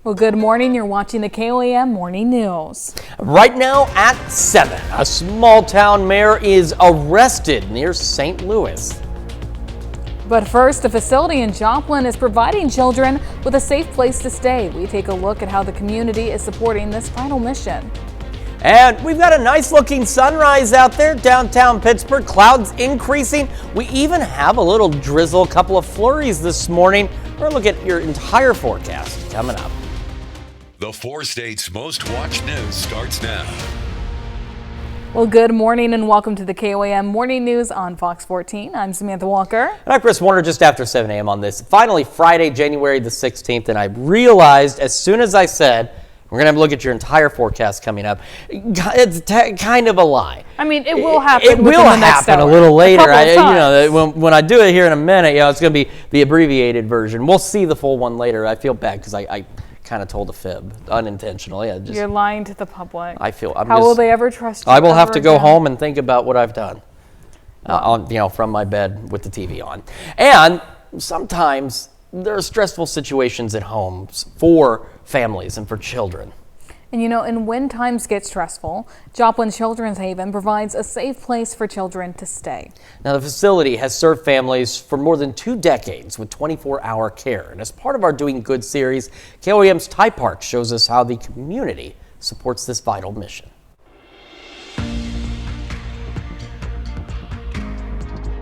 Well, good morning. You're watching the KOAM Morning News. Right now at 7, a small town mayor is arrested near St. Louis. But first, a facility in Joplin is providing children with a safe place to stay. We take a look at how the community is supporting this vital mission. And we've got a nice looking sunrise out there downtown Pittsburgh. Clouds increasing. We even have a little drizzle, a couple of flurries this morning. We're going to look at your entire forecast coming up. The 4 states' most watched news starts now. Well, good morning and welcome to the KOAM Morning News on Fox 14. I'm Samantha Walker. And I'm Chris Warner, just after 7 a.m. on this. Finally, Friday, January the 16th, and I realized as soon as I said, we're going to have a look at your entire forecast coming up. It's kind of a lie. I mean, it will happen. It will happen a little later. When I do it here in a minute, it's going to be the abbreviated version. We'll see the full one later. I feel bad because I kind of told a fib unintentionally. You're lying to the public. How will they ever trust you? I will have to go home and think about what I've done from my bed with the TV on. And sometimes there are stressful situations at homes for families and for children. And when times get stressful, Joplin Children's Haven provides a safe place for children to stay. Now, the facility has served families for more than 2 decades with 24-hour care. And as part of our Doing Good series, KOAM's Ty Park shows us how the community supports this vital mission.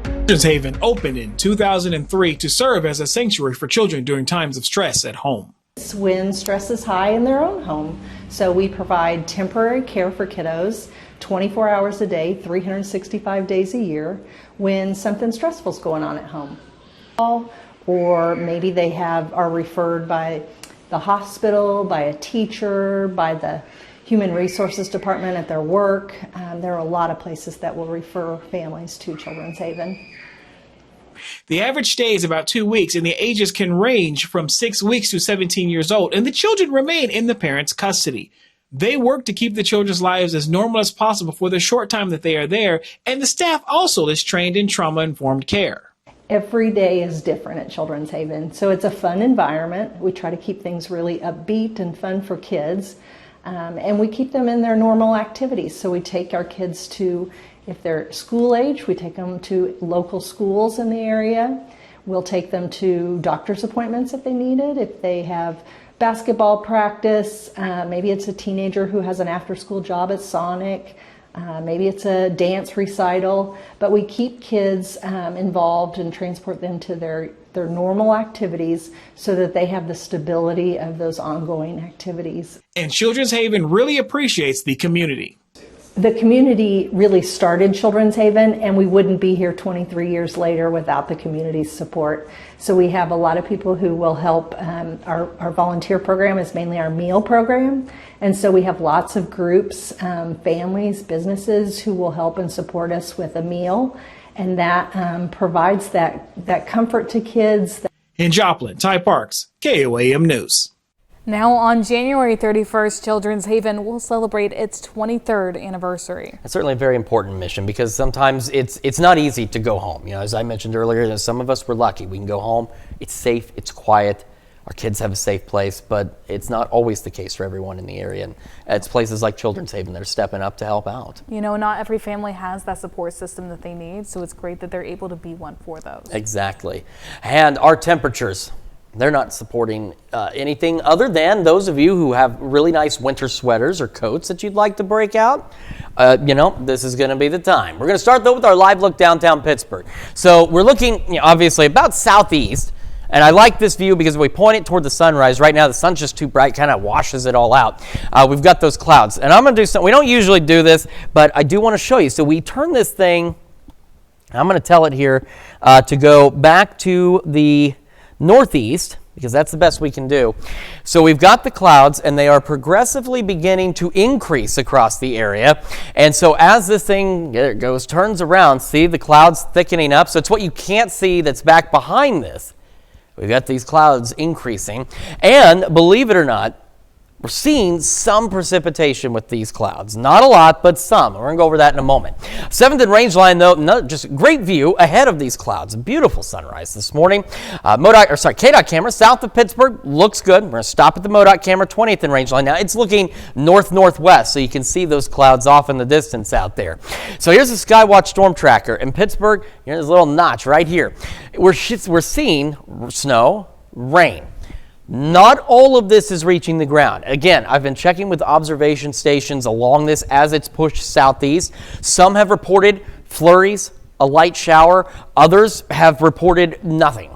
Children's Haven opened in 2003 to serve as a sanctuary for children during times of stress at home. When stress is high in their own home, so we provide temporary care for kiddos 24 hours a day, 365 days a year when something stressful is going on at home. Or maybe they are referred by the hospital, by a teacher, by the Human Resources Department at their work. There are a lot of places that will refer families to Children's Haven. The average stay is about 2 weeks, and the ages can range from 6 weeks to 17 years old, and the children remain in the parents' custody. They work to keep the children's lives as normal as possible for the short time that they are there, and the staff also is trained in trauma-informed care. Every day is different at Children's Haven, so it's a fun environment. We try to keep things really upbeat and fun for kids, and we keep them in their normal activities. So we take our kids to, if they're school age, we take them to local schools in the area. We'll take them to doctor's appointments if they need it. If they have basketball practice, maybe it's a teenager who has an after-school job at Sonic, maybe it's a dance recital, but we keep kids involved and transport them to their normal activities so that they have the stability of those ongoing activities. And Children's Haven really appreciates the community. The community really started Children's Haven, and we wouldn't be here 23 years later without the community's support. So we have a lot of people who will help. Our volunteer program is mainly our meal program, and so we have lots of groups, families, businesses who will help and support us with a meal, and that provides that comfort to kids. In Joplin, Ty Parks, KOAM News. Now on January 31st, Children's Haven will celebrate its 23rd anniversary. It's certainly a very important mission because sometimes it's not easy to go home. As I mentioned earlier, some of us were lucky. We can go home. It's safe. It's quiet. Our kids have a safe place, but it's not always the case for everyone in the area. And it's places like Children's Haven that are stepping up to help out. Not every family has that support system that they need, so it's great that they're able to be one for those. Exactly. And our temperatures, they're not supporting anything other than those of you who have really nice winter sweaters or coats that you'd like to break out. This is going to be the time. We're going to start, though, with our live look downtown Pittsburgh. So we're looking, obviously, about southeast. And I like this view because we point it toward the sunrise. Right now, the sun's just too bright, kind of washes it all out. We've got those clouds. And I'm going to do something. We don't usually do this, but I do want to show you. So we turn this thing, I'm going to tell it here, to go back to the northeast, because that's the best we can do. So we've got the clouds, and they are progressively beginning to increase across the area. And so as this thing turns around, see the clouds thickening up. So it's what you can't see that's back behind this. We've got these clouds increasing. And believe it or not, we're seeing some precipitation with these clouds. Not a lot, but some. We're going to go over that in a moment. 7th and Rangeline, though, just great view ahead of these clouds. A beautiful sunrise this morning. KDOT camera south of Pittsburgh looks good. We're going to stop at the MoDOT camera, 20th and Rangeline. Now, it's looking north-northwest, so you can see those clouds off in the distance out there. So here's the Skywatch Storm Tracker. In Pittsburgh, here's this little notch right here. We're seeing snow, rain. Not all of this is reaching the ground. Again, I've been checking with observation stations along this as it's pushed southeast. Some have reported flurries, a light shower. Others have reported nothing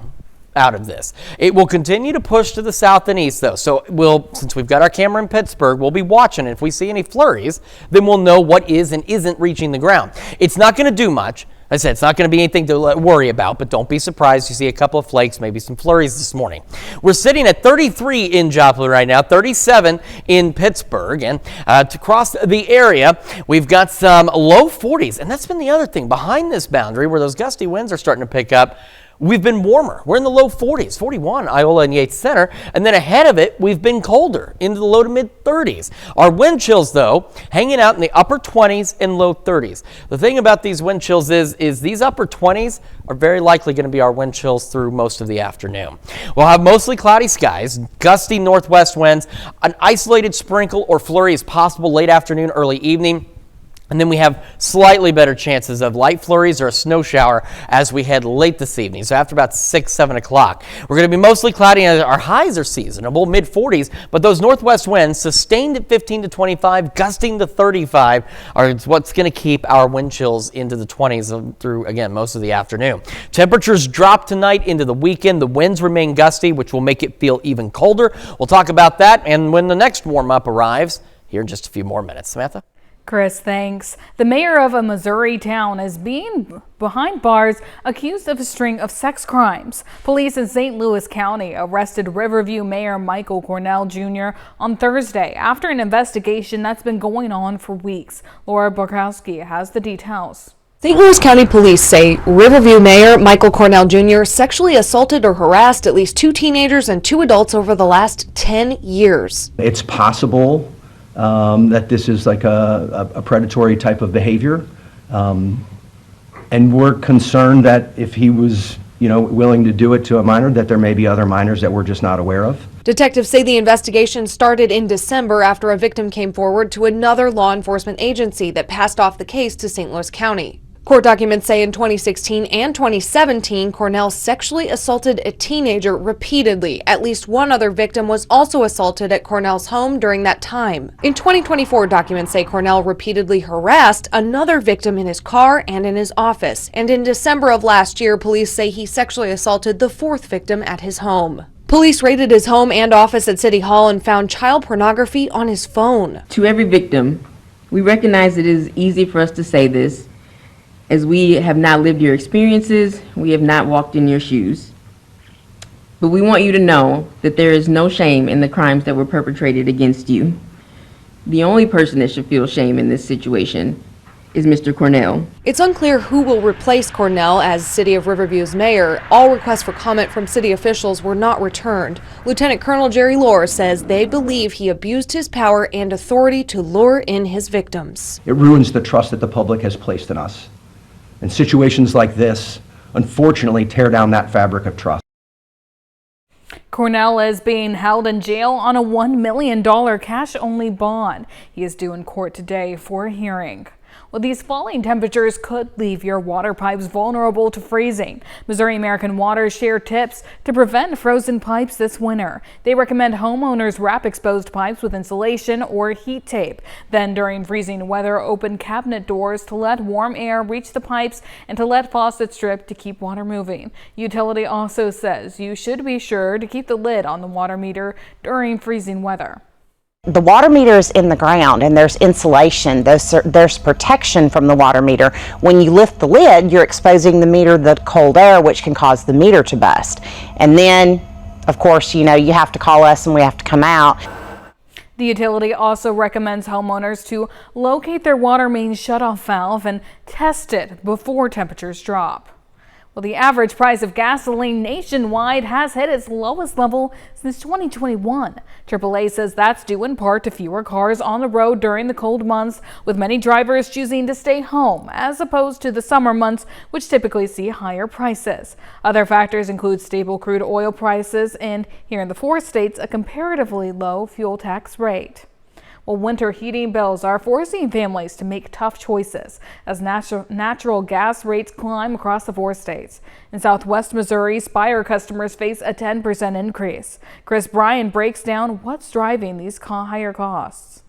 out of this. It will continue to push to the south and east, though. So since we've got our camera in Pittsburgh, we'll be watching. If we see any flurries, then we'll know what is and isn't reaching the ground. It's not going to do much. I said it's not going to be anything to worry about, but don't be surprised you see a couple of flakes, maybe some flurries this morning. We're sitting at 33 in Joplin right now, 37 in Pittsburgh, and to cross the area, we've got some low 40s, and that's been the other thing. Behind this boundary, where those gusty winds are starting to pick up, we've been warmer. We're in the low 40s, 41, Iola and Yates Center. And then ahead of it, we've been colder into the low to mid 30s. Our wind chills, though, hanging out in the upper 20s and low 30s. The thing about these wind chills is these upper 20s are very likely going to be our wind chills through most of the afternoon. We'll have mostly cloudy skies, gusty northwest winds, an isolated sprinkle or flurry is possible late afternoon, early evening. And then we have slightly better chances of light flurries or a snow shower as we head late this evening. So after about 6, 7 o'clock, we're going to be mostly cloudy and our highs are seasonable, mid 40s, but those northwest winds sustained at 15 to 25, gusting to 35 are what's going to keep our wind chills into the 20s through, again, most of the afternoon. Temperatures drop tonight into the weekend. The winds remain gusty, which will make it feel even colder. We'll talk about that and when the next warm up arrives here in just a few more minutes. Samantha? Chris, thanks. The mayor of a Missouri town is being behind bars accused of a string of sex crimes. Police in St. Louis County arrested Riverview Mayor Michael Cornell Jr. on Thursday after an investigation that's been going on for weeks. Laura Borkowski has the details. St. Louis County Police say Riverview Mayor Michael Cornell Jr. sexually assaulted or harassed at least 2 teenagers and 2 adults over the last 10 years. It's possible that this is like a predatory type of behavior. And we're concerned that if he was, willing to do it to a minor, that there may be other minors that we're just not aware of. Detectives say the investigation started in December after a victim came forward to another law enforcement agency that passed off the case to St. Louis County. Court documents say in 2016 and 2017, Cornell sexually assaulted a teenager repeatedly. At least one other victim was also assaulted at Cornell's home during that time. In 2024, documents say Cornell repeatedly harassed another victim in his car and in his office. And in December of last year, police say he sexually assaulted the 4th victim at his home. Police raided his home and office at City Hall and found child pornography on his phone. To every victim, we recognize it is easy for us to say this, as we have not lived your experiences, we have not walked in your shoes. But we want you to know that there is no shame in the crimes that were perpetrated against you. The only person that should feel shame in this situation is Mr. Cornell. It's unclear who will replace Cornell as City of Riverview's mayor. All requests for comment from city officials were not returned. Lieutenant Colonel Jerry Lohr says they believe he abused his power and authority to lure in his victims. It ruins the trust that the public has placed in us. And situations like this, unfortunately, tear down that fabric of trust. Cornell is being held in jail on a $1 million cash-only bond. He is due in court today for a hearing. Well, these falling temperatures could leave your water pipes vulnerable to freezing. Missouri American Water share tips to prevent frozen pipes this winter. They recommend homeowners wrap exposed pipes with insulation or heat tape. Then during freezing weather, open cabinet doors to let warm air reach the pipes and to let faucets drip to keep water moving. Utility also says you should be sure to keep the lid on the water meter during freezing weather. The water meter is in the ground and there's insulation, there's protection from the water meter. When you lift the lid, you're exposing the meter to the cold air, which can cause the meter to bust. And then, of course, you have to call us and we have to come out. The utility also recommends homeowners to locate their water main shutoff valve and test it before temperatures drop. Well, the average price of gasoline nationwide has hit its lowest level since 2021. AAA says that's due in part to fewer cars on the road during the cold months, with many drivers choosing to stay home as opposed to the summer months, which typically see higher prices. Other factors include stable crude oil prices and, here in the 4 states, a comparatively low fuel tax rate. Well, winter heating bills are forcing families to make tough choices as natural gas rates climb across the 4 states. In Southwest Missouri, Spire customers face a 10% increase. Chris Bryan breaks down what's driving these higher costs.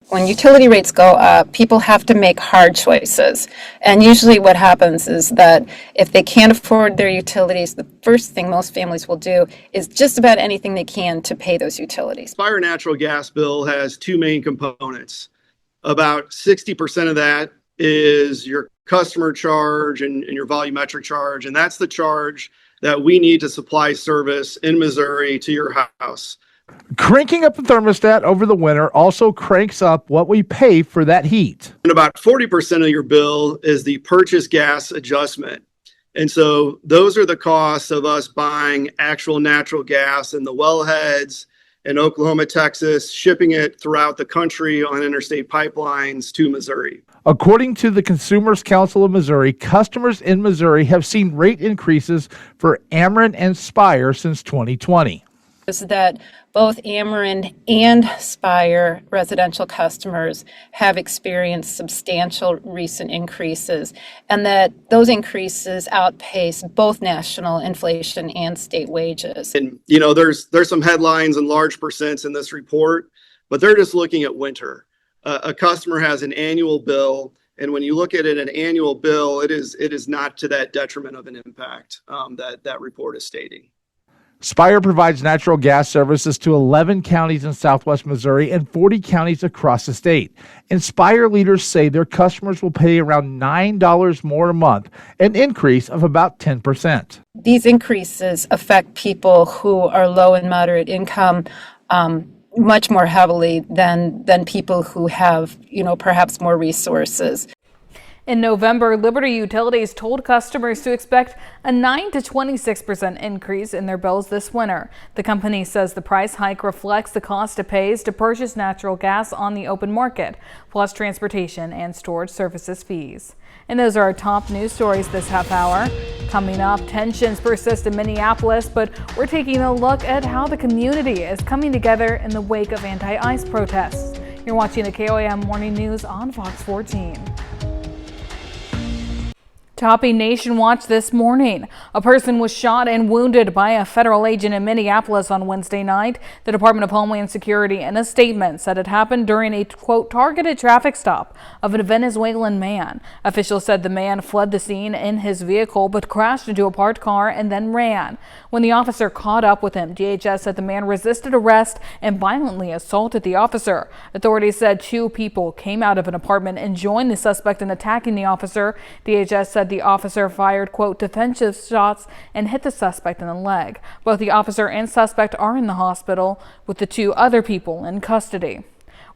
When utility rates go up, people have to make hard choices. And usually what happens is that if they can't afford their utilities, the first thing most families will do is just about anything they can to pay those utilities. Spire natural gas bill has 2 main components. About 60% of that is your customer charge and your volumetric charge. And that's the charge that we need to supply service in Missouri to your house. Cranking up the thermostat over the winter also cranks up what we pay for that heat. And about 40% of your bill is the purchase gas adjustment. And so those are the costs of us buying actual natural gas in the wellheads in Oklahoma, Texas, shipping it throughout the country on interstate pipelines to Missouri. According to the Consumers Council of Missouri, customers in Missouri have seen rate increases for Ameren and Spire since 2020. Is that both Ameren and Spire residential customers have experienced substantial recent increases, and that those increases outpace both national inflation and state wages. And there's some headlines and large percents in this report, but they're just looking at winter. A customer has an annual bill, and when you look at it, an annual bill, it is not to that detriment of an impact that report is stating. Spire provides natural gas services to 11 counties in southwest Missouri and 40 counties across the state. And Spire leaders say their customers will pay around $9 more a month, an increase of about 10%. These increases affect people who are low and moderate income much more heavily than people who have, perhaps more resources. In November, Liberty Utilities told customers to expect a 9 to 26% increase in their bills this winter. The company says the price hike reflects the cost it pays to purchase natural gas on the open market, plus transportation and storage services fees. And those are our top news stories this half hour. Coming up, tensions persist in Minneapolis, but we're taking a look at how the community is coming together in the wake of anti-ICE protests. You're watching the KOAM Morning News on Fox 14. Topping Nation Watch this morning, a person was shot and wounded by a federal agent in Minneapolis on Wednesday night. The Department of Homeland Security, in a statement, said it happened during a, quote, targeted traffic stop of a Venezuelan man. Officials said the man fled the scene in his vehicle but crashed into a parked car and then ran. When the officer caught up with him, DHS said the man resisted arrest and violently assaulted the officer. Authorities said 2 people came out of an apartment and joined the suspect in attacking the officer. DHS said the officer fired, quote, defensive shots and hit the suspect in the leg. Both the officer and suspect are in the hospital, with the 2 other people in custody.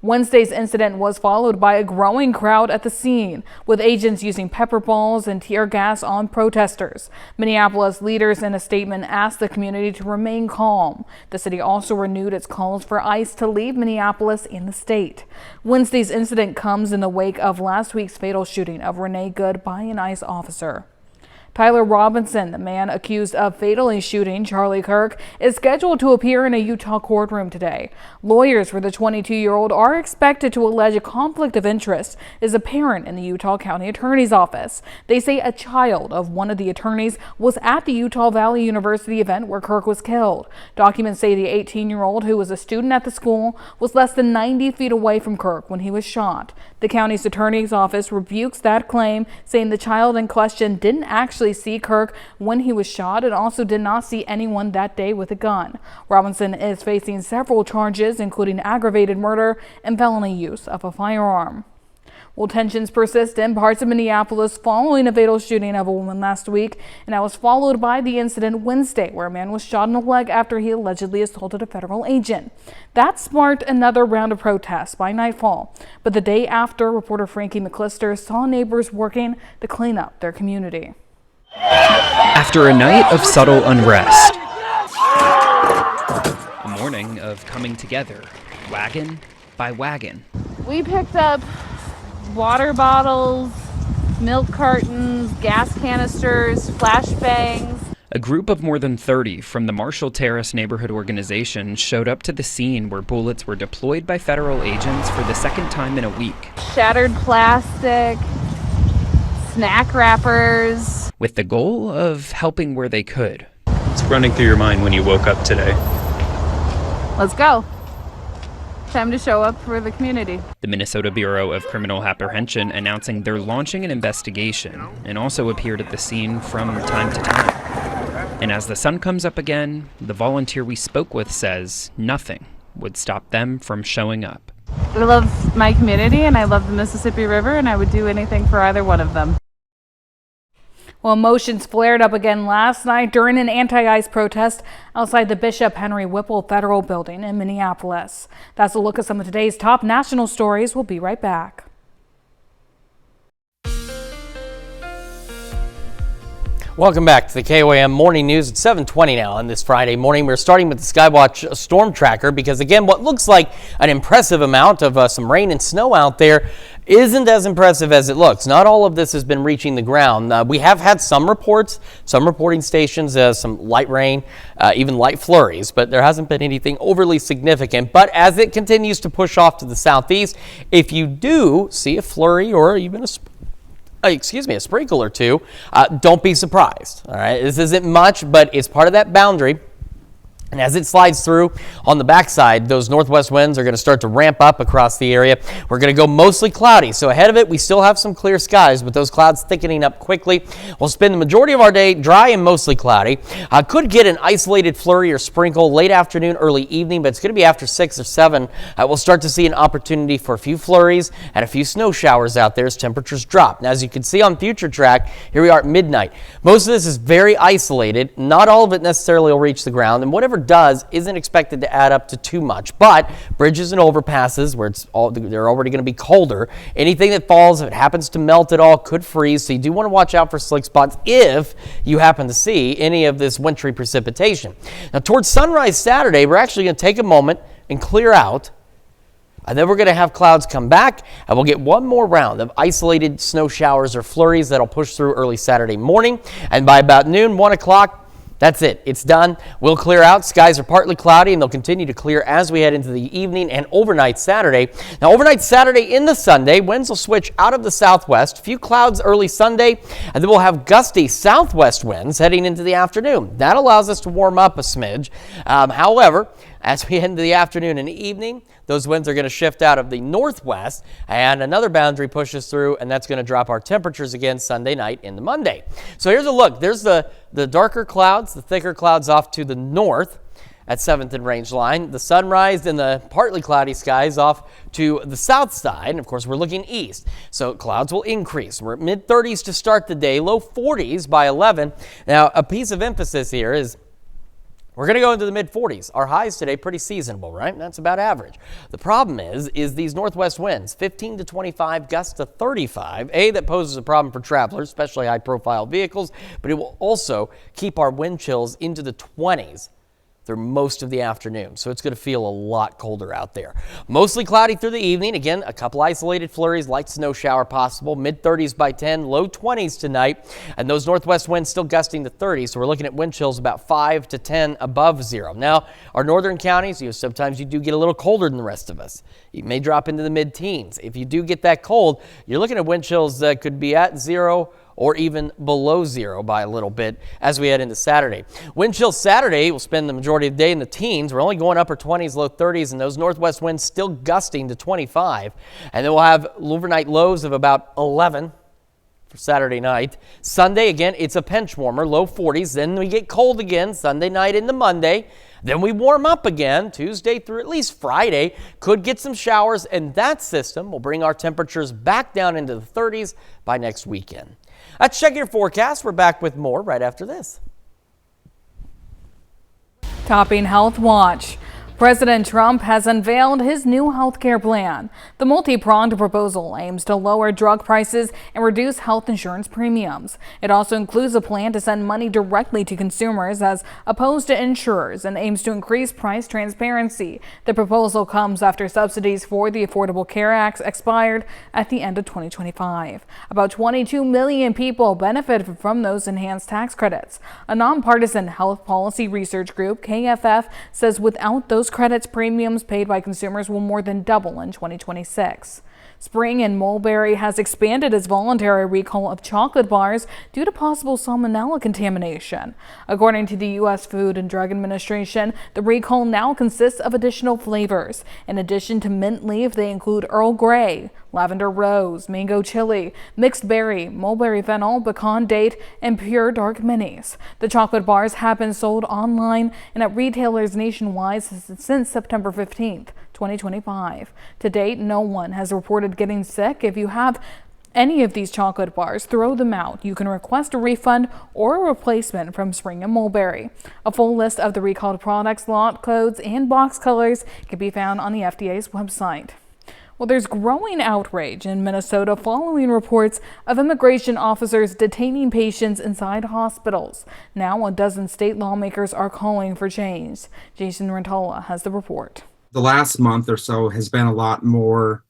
Wednesday's incident was followed by a growing crowd at the scene, with agents using pepper balls and tear gas on protesters. Minneapolis leaders in a statement asked the community to remain calm. The city also renewed its calls for ICE to leave Minneapolis and the state. Wednesday's incident comes in the wake of last week's fatal shooting of Renee Good by an ICE officer. Tyler Robinson, the man accused of fatally shooting Charlie Kirk, is scheduled to appear in a Utah courtroom today. Lawyers for the 22-year-old are expected to allege a conflict of interest is apparent in the Utah County Attorney's Office. They say a child of one of the attorneys was at the Utah Valley University event where Kirk was killed. Documents say the 18-year-old, who was a student at the school, was less than 90 feet away from Kirk when he was shot. The county's attorney's office rebukes that claim, saying the child in question didn't actually see Kirk when he was shot and also did not see anyone that day with a gun. Robinson is facing several charges, including aggravated murder and felony use of a firearm. Well, tensions persist in parts of Minneapolis following a fatal shooting of a woman last week, and that was followed by the incident Wednesday where a man was shot in the leg after he allegedly assaulted a federal agent. That sparked another round of protests by nightfall, but the day after, reporter Frankie McClister saw neighbors working to clean up their community. After a night of subtle unrest, a morning of coming together, wagon by wagon. We picked up water bottles, milk cartons, gas canisters, flashbangs. A group of more than 30 from the Marshall Terrace Neighborhood Organization showed up to the scene where bullets were deployed by federal agents for the second time in a week. Shattered plastic, snack wrappers. With the goal of helping where they could. What's running through your mind when you woke up today? Let's go. Time to show up for the community. The Minnesota Bureau of Criminal Apprehension announcing they're launching an investigation and also appeared at the scene from time to time. And as the sun comes up again, the volunteer we spoke with says nothing would stop them from showing up. I love my community and I love the Mississippi River, and I would do anything for either one of them. Well, emotions flared up again last night during an anti-ICE protest outside the Bishop Henry Whipple Federal Building in Minneapolis. That's a look at some of today's top national stories. We'll be right back. Welcome back to the KOAM Morning News at 7:20 now on this Friday morning. We're starting with the Skywatch storm tracker because, again, what looks like an impressive amount of some rain and snow out there isn't as impressive as it looks. Not all of this has been reaching the ground. We have had some reports, some reporting stations, some light rain, even light flurries, but there hasn't been anything overly significant. But as it continues to push off to the southeast, if you do see a flurry or even a sprinkle or two, don't be surprised. All right, this isn't much, but it's part of that boundary. And as it slides through on the backside, those northwest winds are going to start to ramp up across the area. We're going to go mostly cloudy. So ahead of it, we still have some clear skies, but those clouds thickening up quickly. We'll spend the majority of our day dry and mostly cloudy. Could get an isolated flurry or sprinkle late afternoon, early evening, but it's going to be after 6 or 7. We'll start to see an opportunity for a few flurries and a few snow showers out there as temperatures drop. Now, as you can see on future track, here we are at midnight. Most of this is very isolated. Not all of it necessarily will reach the ground, and whatever does isn't expected to add up to too much, but bridges and overpasses where they're already going to be colder, anything that falls, if it happens to melt at all, could freeze. So you do want to watch out for slick spots if you happen to see any of this wintry precipitation. Now towards sunrise Saturday, we're actually going to take a moment and clear out, and then we're going to have clouds come back, and we'll get one more round of isolated snow showers or flurries that'll push through early Saturday morning, and by about noon, 1 o'clock, that's it. It's done. We'll clear out. Skies are partly cloudy, and they'll continue to clear as we head into the evening and overnight Saturday. Now, overnight Saturday into Sunday, winds will switch out of the southwest. A few clouds early Sunday, and then we'll have gusty southwest winds heading into the afternoon. That allows us to warm up a smidge. However, as we head into the afternoon and evening, those winds are going to shift out of the northwest, and another boundary pushes through, and that's going to drop our temperatures again Sunday night into Monday. So here's a look. There's the darker clouds, the thicker clouds off to the north at 7th and Range Line. The sunrise and the partly cloudy skies off to the south side, and of course we're looking east. So clouds will increase. We're at mid-30s to start the day, low 40s by 11. Now, a piece of emphasis here is we're going to go into the mid-40s. Our highs today, pretty seasonable, right? That's about average. The problem is these northwest winds, 15 to 25, gusts to 35. That poses a problem for travelers, especially high-profile vehicles, but it will also keep our wind chills into the 20s through most of the afternoon. So it's going to feel a lot colder out there. Mostly cloudy through the evening. Again, a couple isolated flurries, light snow shower possible. Mid-30s by 10, low 20s tonight. And those northwest winds still gusting to 30. So we're looking at wind chills about 5 to 10 above zero. Now, our northern counties, sometimes you do get a little colder than the rest of us. You may drop into the mid-teens. If you do get that cold, you're looking at wind chills that could be at zero or even below zero by a little bit as we head into Saturday. Wind chill Saturday, we'll spend the majority of the day in the teens. We're only going upper 20s, low 30s, and those northwest winds still gusting to 25. And then we'll have overnight lows of about 11 for Saturday night. Sunday, again, it's a pinch warmer, low 40s. Then we get cold again Sunday night into Monday. Then we warm up again Tuesday through at least Friday. Could get some showers, and that system will bring our temperatures back down into the 30s by next weekend. Let's check your forecast. We're back with more right after this. Topping Health Watch. President Trump has unveiled his new health care plan. The multi-pronged proposal aims to lower drug prices and reduce health insurance premiums. It also includes a plan to send money directly to consumers as opposed to insurers and aims to increase price transparency. The proposal comes after subsidies for the Affordable Care Act expired at the end of 2025. About 22 million people benefited from those enhanced tax credits. A nonpartisan health policy research group, KFF, says without those credits, premiums paid by consumers will more than double in 2026. Spring and Mulberry has expanded its voluntary recall of chocolate bars due to possible salmonella contamination. According to the U.S. Food and Drug Administration, the recall now consists of additional flavors. In addition to mint leaf, they include Earl Grey, lavender rose, mango chili, mixed berry, mulberry fennel, pecan date, and pure dark minis. The chocolate bars have been sold online and at retailers nationwide since September 15th. 2025. To date, no one has reported getting sick. If you have any of these chocolate bars, throw them out. You can request a refund or a replacement from Spring and Mulberry. A full list of the recalled products, lot codes, and box colors can be found on the FDA's website. Well, there's growing outrage in Minnesota following reports of immigration officers detaining patients inside hospitals. Now, a dozen state lawmakers are calling for change. Jason Rentala has the report. The last month or so has been a lot more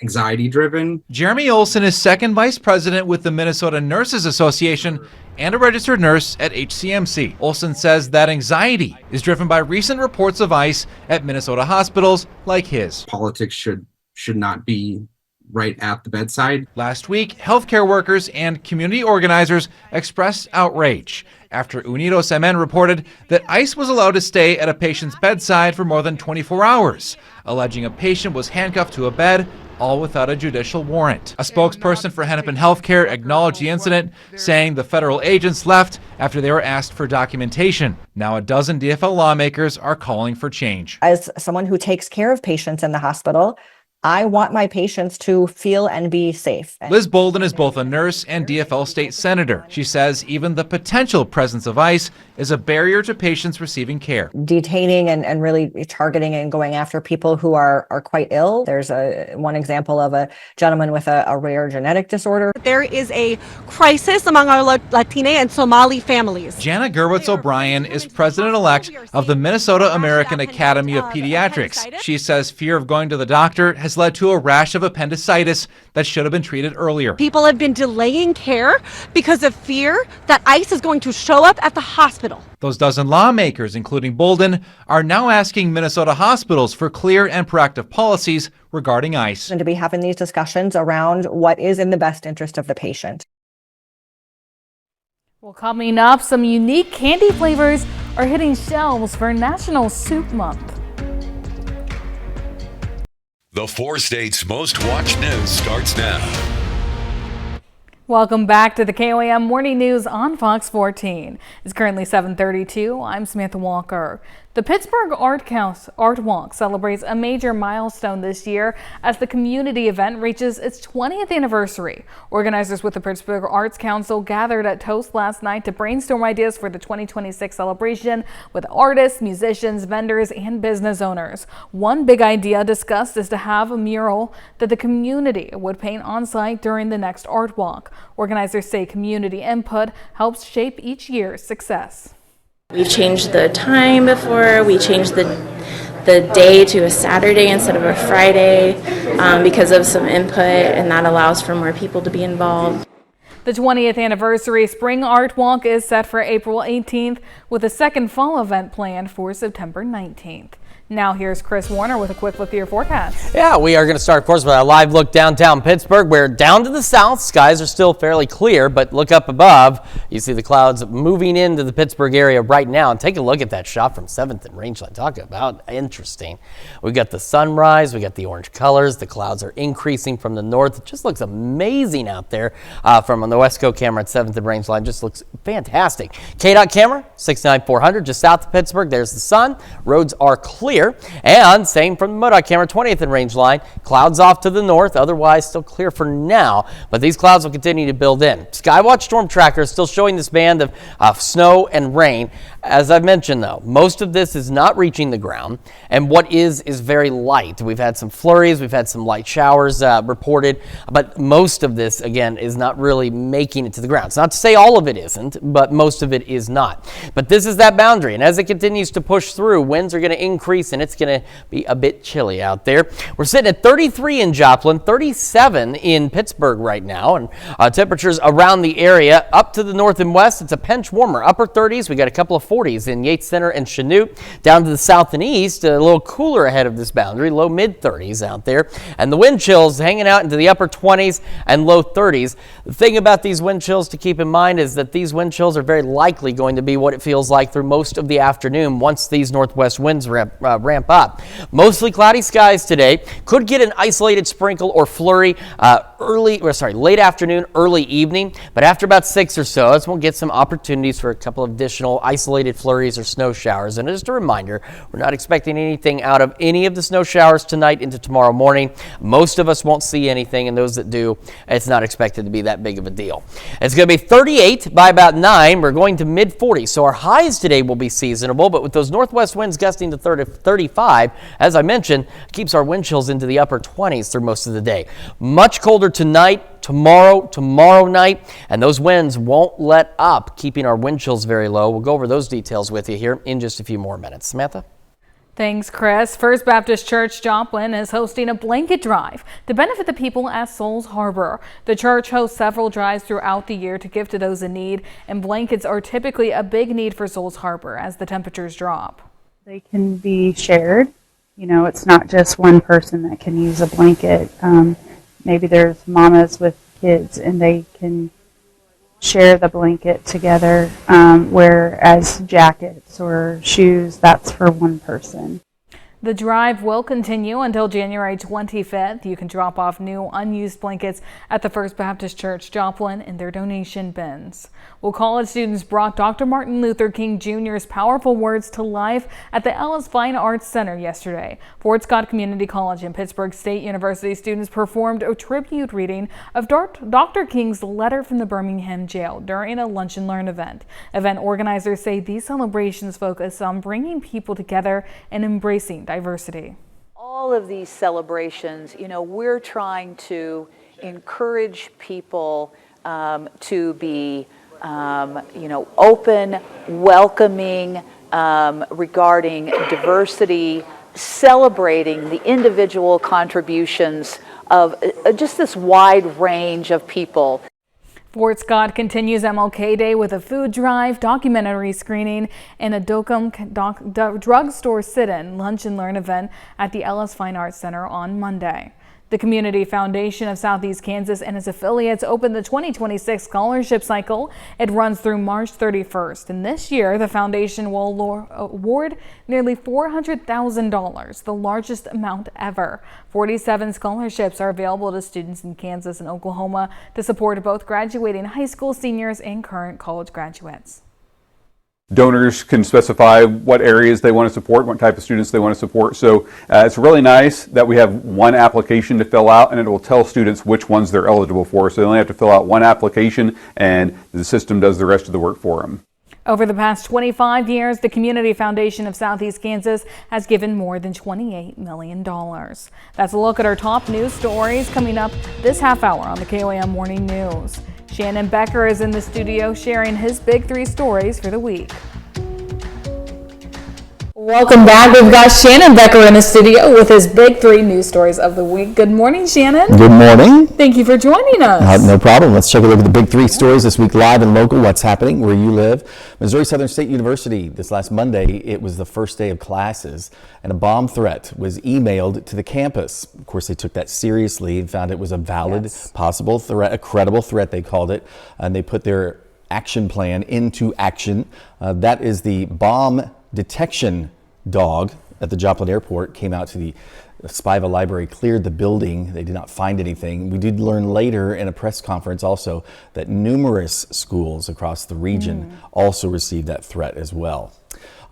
anxiety driven. Jeremy Olson is second vice president with the Minnesota Nurses Association and a registered nurse at HCMC. Olson says that anxiety is driven by recent reports of ICE at Minnesota hospitals like his. Politics should not be right at the bedside. Last week, healthcare workers and community organizers expressed outrage after Unidos MN reported that ICE was allowed to stay at a patient's bedside for more than 24 hours, alleging a patient was handcuffed to a bed, all without a judicial warrant. A spokesperson for Hennepin Healthcare acknowledged the incident, saying the federal agents left after they were asked for documentation. Now a dozen DFL lawmakers are calling for change. As someone who takes care of patients in the hospital, I want my patients to feel and be safe. Liz Bolden is both a nurse and DFL state senator. She says even the potential presence of ICE is a barrier to patients receiving care. Detaining and really targeting and going after people who are quite ill. There's one example of a gentleman with a rare genetic disorder. There is a crisis among our Latina and Somali families. Jana Gerwitz O'Brien is president-elect of the Minnesota American Academy of Pediatrics. She says fear of going to the doctor has led to a rash of appendicitis that should have been treated earlier. People have been delaying care because of fear that ICE is going to show up at the hospital. Those dozen lawmakers, including Bolden, are now asking Minnesota hospitals for clear and proactive policies regarding ICE. And to be having these discussions around what is in the best interest of the patient. Well, coming up, some unique candy flavors are hitting shelves for National Soup Month. The 4 states' most watched news starts now. Welcome back to the KOAM Morning News on Fox 14. It's currently 7:32. I'm Samantha Walker. The Pittsburgh Art Walk celebrates a major milestone this year as the community event reaches its 20th anniversary. Organizers with the Pittsburgh Arts Council gathered at Toast last night to brainstorm ideas for the 2026 celebration with artists, musicians, vendors, and business owners. One big idea discussed is to have a mural that the community would paint on site during the next Art Walk. Organizers say community input helps shape each year's success. We've changed the time before, we changed the day to a Saturday instead of a Friday because of some input, and that allows for more people to be involved. The 20th anniversary Spring Art Walk is set for April 18th with a second fall event planned for September 19th. Now here's Chris Warner with a quick look at your forecast. Yeah, we are going to start, of course, with a live look downtown Pittsburgh, where down to the south, skies are still fairly clear, but look up above, you see the clouds moving into the Pittsburgh area right now. And take a look at that shot from 7th and Rangeline. Talk about interesting. We got the sunrise, we got the orange colors, the clouds are increasing from the north. It just looks amazing out there from on the Westco camera at 7th and Rangeline. Just looks fantastic. KDOT camera, 69400, just south of Pittsburgh. There's the sun. Roads are clear. And same from the MoDOT camera, 20th and Rangeline. Clouds off to the north, otherwise still clear for now, but these clouds will continue to build in. Skywatch Storm Tracker is still showing this band of snow and rain As I mentioned, though, most of this is not reaching the ground, and what is very light. We've had some flurries, we've had some light showers reported, but most of this, again, is not really making it to the ground. It's not to say all of it isn't, but most of it is not. But this is that boundary, and as it continues to push through, winds are going to increase, and it's going to be a bit chilly out there. We're sitting at 33 in Joplin, 37 in Pittsburgh right now, and temperatures around the area up to the north and west, it's a pinch warmer, upper 30s. We got a couple of 40s in Yates Center and Chanute. Down to the south and east, a little cooler ahead of this boundary, low mid 30s out there, and the wind chills hanging out into the upper 20s and low 30s. The thing about these wind chills to keep in mind is that these wind chills are very likely going to be what it feels like through most of the afternoon once these northwest winds ramp up. Mostly cloudy skies today. Could get an isolated sprinkle or flurry late afternoon, early evening, but after about 6 or so, that's when we'll get some opportunities for a couple of additional isolated flurries or snow showers. And just a reminder, we're not expecting anything out of any of the snow showers tonight into tomorrow morning. Most of us won't see anything, and those that do, it's not expected to be that big of a deal. It's going to be 38 by about 9. We're going to mid 40s, so our highs today will be seasonable, but with those northwest winds gusting to 35, as I mentioned, keeps our wind chills into the upper 20s through most of the day. Much colder tonight, tomorrow night, and those winds won't let up, keeping our wind chills very low. We'll go over those details with you here in just a few more minutes. Samantha? Thanks, Chris. First Baptist Church Joplin is hosting a blanket drive to benefit the people at Souls Harbor. The church hosts several drives throughout the year to give to those in need, and blankets are typically a big need for Souls Harbor as the temperatures drop. They can be shared. You know, it's not just one person that can use a blanket. Maybe there's mamas with kids and they can share the blanket together, whereas jackets or shoes, that's for one person. The drive will continue until January 25th. You can drop off new unused blankets at the First Baptist Church Joplin in their donation bins. Well, college students brought Dr. Martin Luther King Jr.'s powerful words to life at the Ellis Fine Arts Center yesterday. Fort Scott Community College and Pittsburgh State University students performed a tribute reading of Dr. King's letter from the Birmingham jail during a Lunch and Learn event. Event organizers say these celebrations focus on bringing people together and embracing diversity. All of these celebrations, you know, we're trying to encourage people to be open, welcoming, regarding diversity, celebrating the individual contributions of just this wide range of people. Fort Scott continues MLK Day with a food drive, documentary screening, and a drugstore sit-in lunch and learn event at the Ellis Fine Arts Center on Monday. The Community Foundation of Southeast Kansas and its affiliates opened the 2026 scholarship cycle. It runs through March 31st, and this year the foundation will award nearly $400,000, the largest amount ever. 47 scholarships are available to students in Kansas and Oklahoma to support both graduating high school seniors and current college graduates. Donors can specify what areas they want to support, what type of students they want to support. So it's really nice that we have one application to fill out, and it will tell students which ones they're eligible for. So they only have to fill out one application, and the system does the rest of the work for them. Over the past 25 years, the Community Foundation of Southeast Kansas has given more than $28 million. That's a look at our top news stories coming up this half hour on the KOAM Morning News. Shannon Becker is in the studio sharing his big three stories for the week. Welcome back. We've got Shannon Becker in the studio with his big three news stories of the week. Good morning, Shannon. Good morning. Thank you for joining us. No problem. Let's take a look at the big three stories this week, live and local, what's happening where you live. Missouri Southern State University, this last Monday, it was the first day of classes, and a bomb threat was emailed to the campus. Of course, they took that seriously and found it was a valid, possible threat, a credible threat, they called it, and they put their action plan into action. That is the bomb detection dog at the Joplin Airport came out to the Spiva Library, cleared the building. They did not find anything. We did learn later in a press conference also that numerous schools across the region also received that threat as well.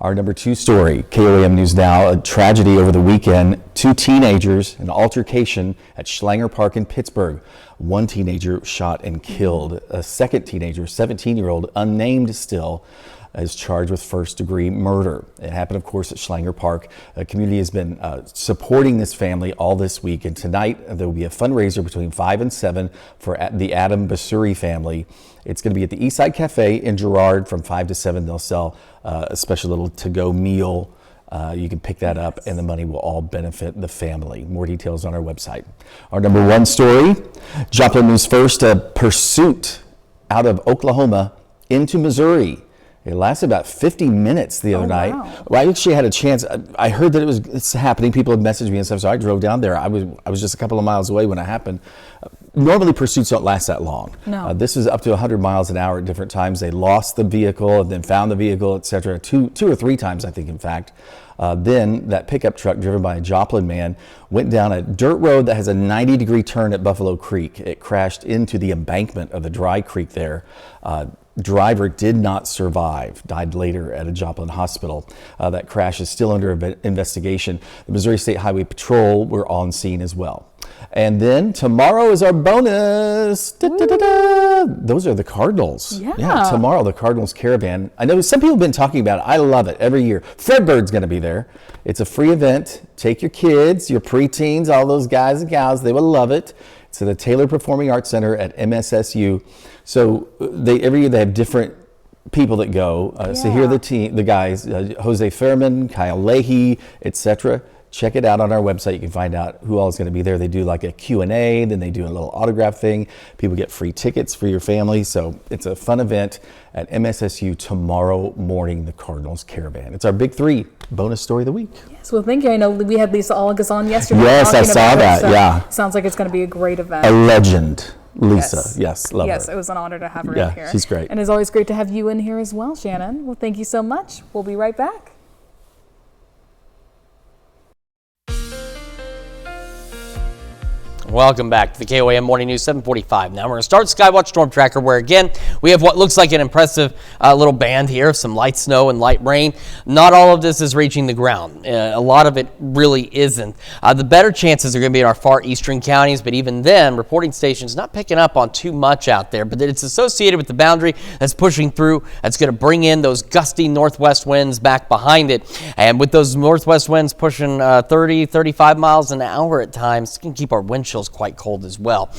Our number two story, KOAM News Now, a tragedy over the weekend. Two teenagers, an altercation at Schlanger Park in Pittsburgh. One teenager shot and killed. A second teenager, 17-year-old, unnamed still, is charged with first-degree murder. It happened, of course, at Schlanger Park. The community has been supporting this family all this week, and tonight there will be a fundraiser between 5 and 7 for the Adam Basuri family. It's going to be at the Eastside Cafe in Girard from 5 to 7. They'll sell a special little to-go meal. You can pick that up, and the money will all benefit the family. More details on our website. Our number one story, Joplin News First, a pursuit out of Oklahoma into Missouri. It lasted about 50 minutes the other night. Wow. Well, I actually had a chance. I heard that it's happening. People had messaged me and stuff, so I drove down there. I was just a couple of miles away when it happened. Normally, pursuits don't last that long. No. This is up to 100 miles an hour at different times. They lost the vehicle and then found the vehicle, etc. Two or three times, I think, in fact. Then that pickup truck driven by a Joplin man went down a dirt road that has a 90-degree turn at Buffalo Creek. It crashed into the embankment of the dry creek there. Driver did not survive, died later at a Joplin hospital. That crash is still under investigation. The Missouri State Highway Patrol were on scene as well. And then tomorrow is our bonus. Those are the Cardinals. Yeah. Tomorrow, the Cardinals Caravan. I know some people have been talking about it. I love it every year. Fred Bird's going to be there. It's a free event. Take your kids, your preteens, all those guys and gals. They will love it. It's at the Taylor Performing Arts Center at MSSU. So every year they have different people that go. So here are the guys, Jose Fairman, Kyle Leahy, etc. Check it out on our website. You can find out who all is going to be there. They do like a Q&A, then they do a little autograph thing. People get free tickets for your family. So it's a fun event at MSSU tomorrow morning, the Cardinals Caravan. It's our big three bonus story of the week. Yes, well, thank you. I know we had Lisa Olgas on yesterday. Yes, I saw that, so sounds like it's going to be a great event. A legend, Lisa. Yes, love her. Yes, it was an honor to have her Yeah, in here. she's great. And it's always great to have you in here as well, Shannon. Well, thank you so much. We'll be right back. Welcome back to the KOAM Morning News 745. Now we're going to start Skywatch Storm Tracker, where again we have what looks like an impressive little band here of some light snow and light rain. Not all of this is reaching the ground. A lot of it really isn't. The better chances are going to be in our far eastern counties, but even then, reporting stations not picking up on too much out there. But it's associated with the boundary that's pushing through. That's going to bring in those gusty northwest winds back behind it, and with those northwest winds pushing 30, 35 miles an hour at times, it can keep our wind chills quite cold as well.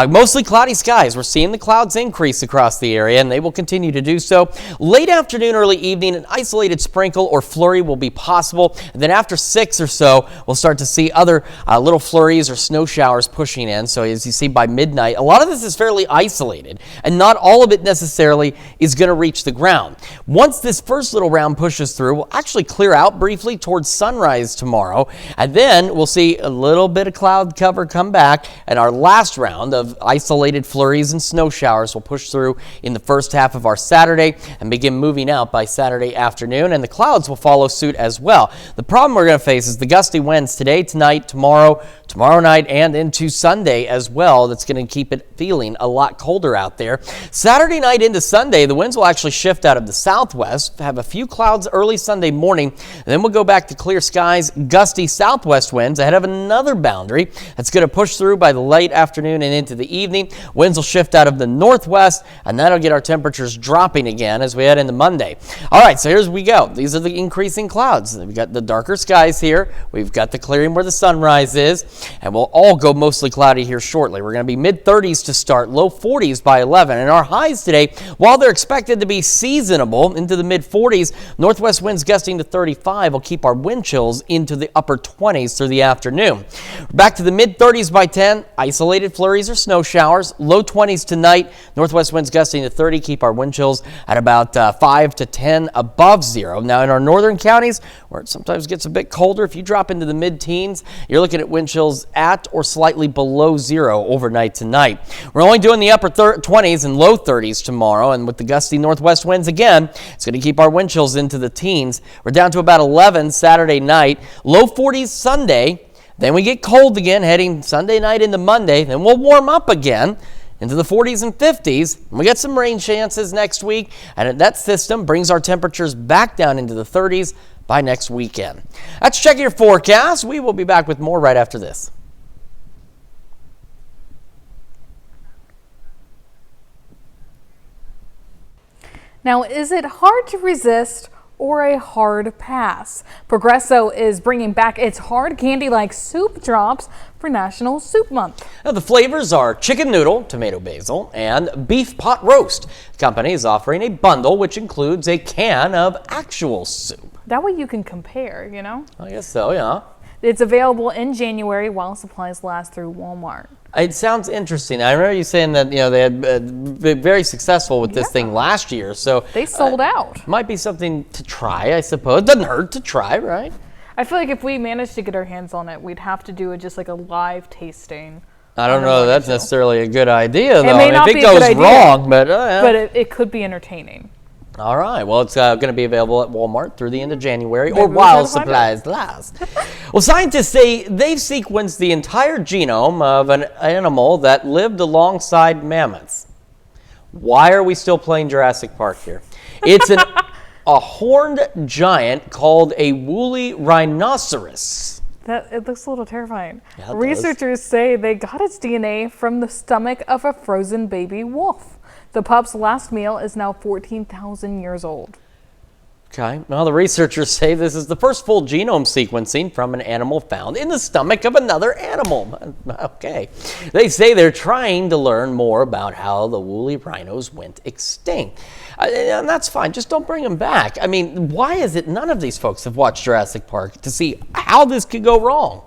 Mostly cloudy skies. We're seeing the clouds increase across the area, and they will continue to do so. Late afternoon, early evening, an isolated sprinkle or flurry will be possible. And then after 6 or so, we'll start to see other little flurries or snow showers pushing in. So as you see by midnight, a lot of this is fairly isolated, and not all of it necessarily is going to reach the ground. Once this first little round pushes through, we'll actually clear out briefly towards sunrise tomorrow, and then we'll see a little bit of cloud cover come back. And our last round of isolated flurries and snow showers will push through in the first half of our Saturday and begin moving out by Saturday afternoon, and the clouds will follow suit as well. The problem we're going to face is the gusty winds today, tonight, tomorrow night, and into Sunday as well. That's going to keep it feeling a lot colder out there. Saturday night into Sunday, the winds will actually shift out of the southwest, have a few clouds early Sunday morning, and then we'll go back to clear skies, gusty southwest winds ahead of another boundary that's going to push through by the late afternoon and into the evening. Winds will shift out of the northwest, and that'll get our temperatures dropping again as we head into Monday. All right, so here's we go. These are the increasing clouds. We've got the darker skies here. We've got the clearing where the sunrise is, and we'll all go mostly cloudy here shortly. We're going to be mid-30s to start, low 40s by 11. And our highs today, while they're expected to be seasonable into the mid-40s, northwest winds gusting to 35 will keep our wind chills into the upper 20s through the afternoon. Back to the mid-30s by 10, isolated flurries or snow showers, low 20s tonight, northwest winds gusting to 30, keep our wind chills at about 5 to 10 above zero. Now in our northern counties, where it sometimes gets a bit colder, if you drop into the mid-teens, you're looking at wind chills at or slightly below zero overnight tonight. We're only doing the upper 20s and low 30s tomorrow, and with the gusty northwest winds again, it's going to keep our wind chills into the teens. We're down to about 11 Saturday night, low 40s Sunday. Then we get cold again heading Sunday night into Monday. Then we'll warm up again into the 40s and 50s. And we got some rain chances next week, and that system brings our temperatures back down into the 30s by next weekend. That's Check Your Forecast. We will be back with more right after this. Now, is it hard to resist or a hard pass? Progresso is bringing back its hard candy-like soup drops for National Soup Month. Now, the flavors are chicken noodle, tomato basil, and beef pot roast. The company is offering a bundle which includes a can of actual soup. That way you can compare, you know? I guess so, yeah. It's available in January while supplies last through Walmart. It sounds interesting. I remember you saying that they had been very successful with this thing last year, so they sold out. Might be something to try, I suppose. Doesn't hurt to try, right? I feel like if we managed to get our hands on it, we'd have to do just like a live tasting. I don't know if that's necessarily a good idea, though. It may not if be it a good goes idea, wrong, but it could be entertaining. All right. Well, it's going to be available at Walmart through the end of January or while supplies last. Well, scientists say they've sequenced the entire genome of an animal that lived alongside mammoths. Why are we still playing Jurassic Park here? It's a horned giant called a woolly rhinoceros. It looks a little terrifying. Yeah, it Researchers say they got its DNA from the stomach of a frozen baby wolf. The pup's last meal is now 14,000 years old. Okay. Well, the researchers say this is the first full genome sequencing from an animal found in the stomach of another animal. Okay. They say they're trying to learn more about how the woolly rhinos went extinct. And that's fine. Just don't bring them back. I mean, why is it none of these folks have watched Jurassic Park to see how this could go wrong?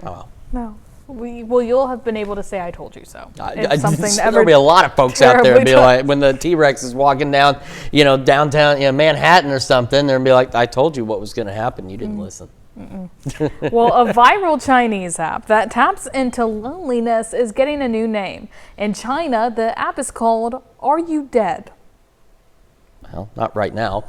Oh. No. Well, you'll have been able to say, I told you so. It's something there'll be a lot of folks out there be like, when the T-Rex is walking down, downtown, Manhattan or something, they'll be like, I told you what was going to happen. You didn't listen. Well, a viral Chinese app that taps into loneliness is getting a new name. In China, the app is called Are You Dead? Well, not right now.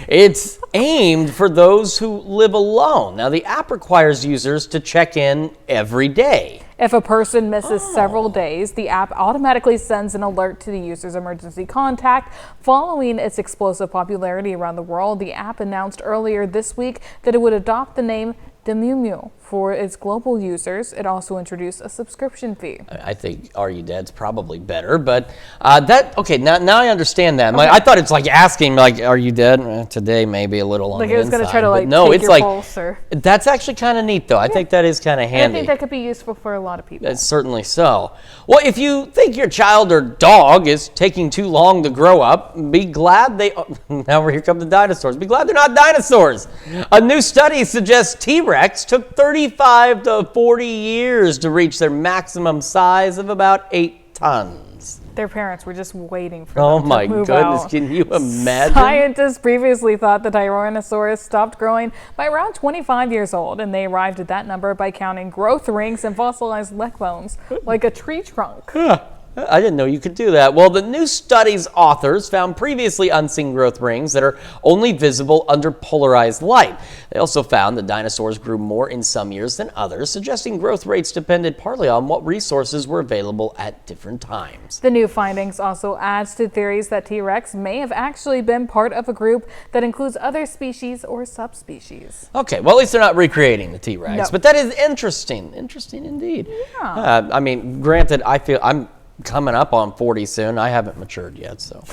It's aimed for those who live alone. Now, the app requires users to check in every day. If a person misses several days, the app automatically sends an alert to the user's emergency contact. Following its explosive popularity around the world, the app announced earlier this week that it would adopt the name Demumio for its global users. It also introduced a subscription fee. I think Are You Dead's probably better, but now I understand that. I thought it's like asking, Are you dead? Today maybe a little on the inside. Like it was going to try to no, take it's your like pulse or... That's actually kind of neat, though. I think that is kind of handy. I think that could be useful for a lot of people. Certainly so. Well, if you think your child or dog is taking too long to grow up, be glad now here come the dinosaurs. Be glad they're not dinosaurs. A new study suggests T-Rex took 35 to 40 years to reach their maximum size of about 8 tons. Their parents were just waiting for them to my move goodness, out. can you imagine? Scientists previously thought the Tyrannosaurus stopped growing by around 25 years old, and they arrived at that number by counting growth rings and fossilized leg bones, like a tree trunk. I didn't know you could do that. Well, the new study's authors found previously unseen growth rings that are only visible under polarized light. They also found that dinosaurs grew more in some years than others, suggesting growth rates depended partly on what resources were available at different times. The new findings also adds to theories that T-Rex may have actually been part of a group that includes other species or subspecies. Okay, well, at least they're not recreating the T-Rex, No. but that is interesting. Interesting indeed. Yeah. I mean, granted, I feel I'm coming up on 40 soon. I haven't matured yet, so.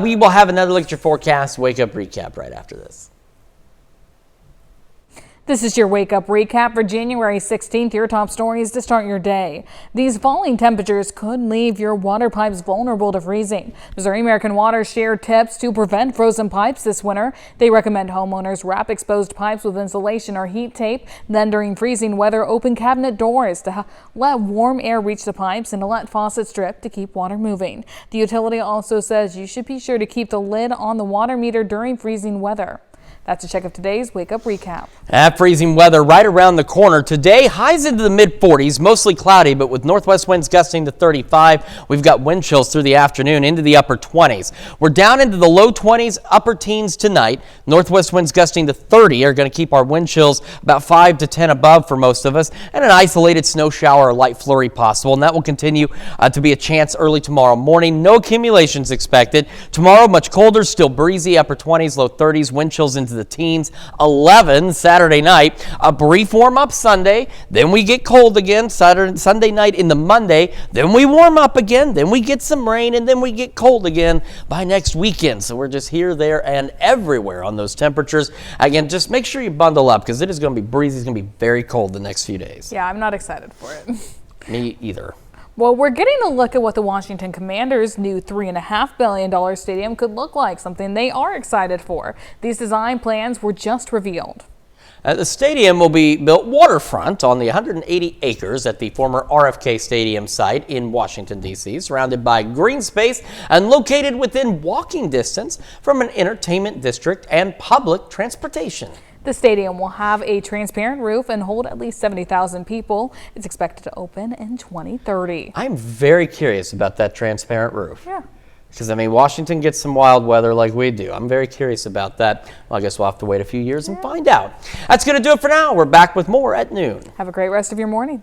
We will have another lecture forecast wake up recap right after this. This is your Wake Up Recap for January 16th, your top stories to start your day. These falling temperatures could leave your water pipes vulnerable to freezing. Missouri American Water shared tips to prevent frozen pipes this winter. They recommend homeowners wrap exposed pipes with insulation or heat tape. Then during freezing weather, open cabinet doors to let warm air reach the pipes and to let faucets drip to keep water moving. The utility also says you should be sure to keep the lid on the water meter during freezing weather. That's a check of today's Wake Up Recap. Freezing weather right around the corner. Today, highs into the mid-40s, mostly cloudy, but with northwest winds gusting to 35. We've got wind chills through the afternoon into the upper 20s. We're down into the low 20s, upper teens tonight. Northwest winds gusting to 30 are going to keep our wind chills about 5 to 10 above for most of us, and an isolated snow shower or light flurry possible, and that will continue to be a chance early tomorrow morning. No accumulations expected. Tomorrow, much colder, still breezy, upper 20s, low 30s, wind chills into the teens 11 Saturday night. A brief warm-up Sunday, then we get cold again Sunday night into Monday, then we warm up again, then we get some rain, and then we get cold again by next weekend. So we're just here, there, and everywhere on those temperatures. Again, just make sure you bundle up because it is going to be breezy. It's going to be very cold the next few days. Yeah, I'm not excited for it. Me either. Well, we're getting a look at what the Washington Commanders' new $3.5 billion stadium could look like, something they are excited for. These design plans were just revealed. The stadium will be built waterfront on the 180 acres at the former RFK Stadium site in Washington, D.C., surrounded by green space and located within walking distance from an entertainment district and public transportation. The stadium will have a transparent roof and hold at least 70,000 people. It's expected to open in 2030. I'm very curious about that transparent roof. Yeah. Because, I mean, Washington gets some wild weather like we do. I'm very curious about that. Well, I guess we'll have to wait a few years and find out. That's going to do it for now. We're back with more at noon. Have a great rest of your morning.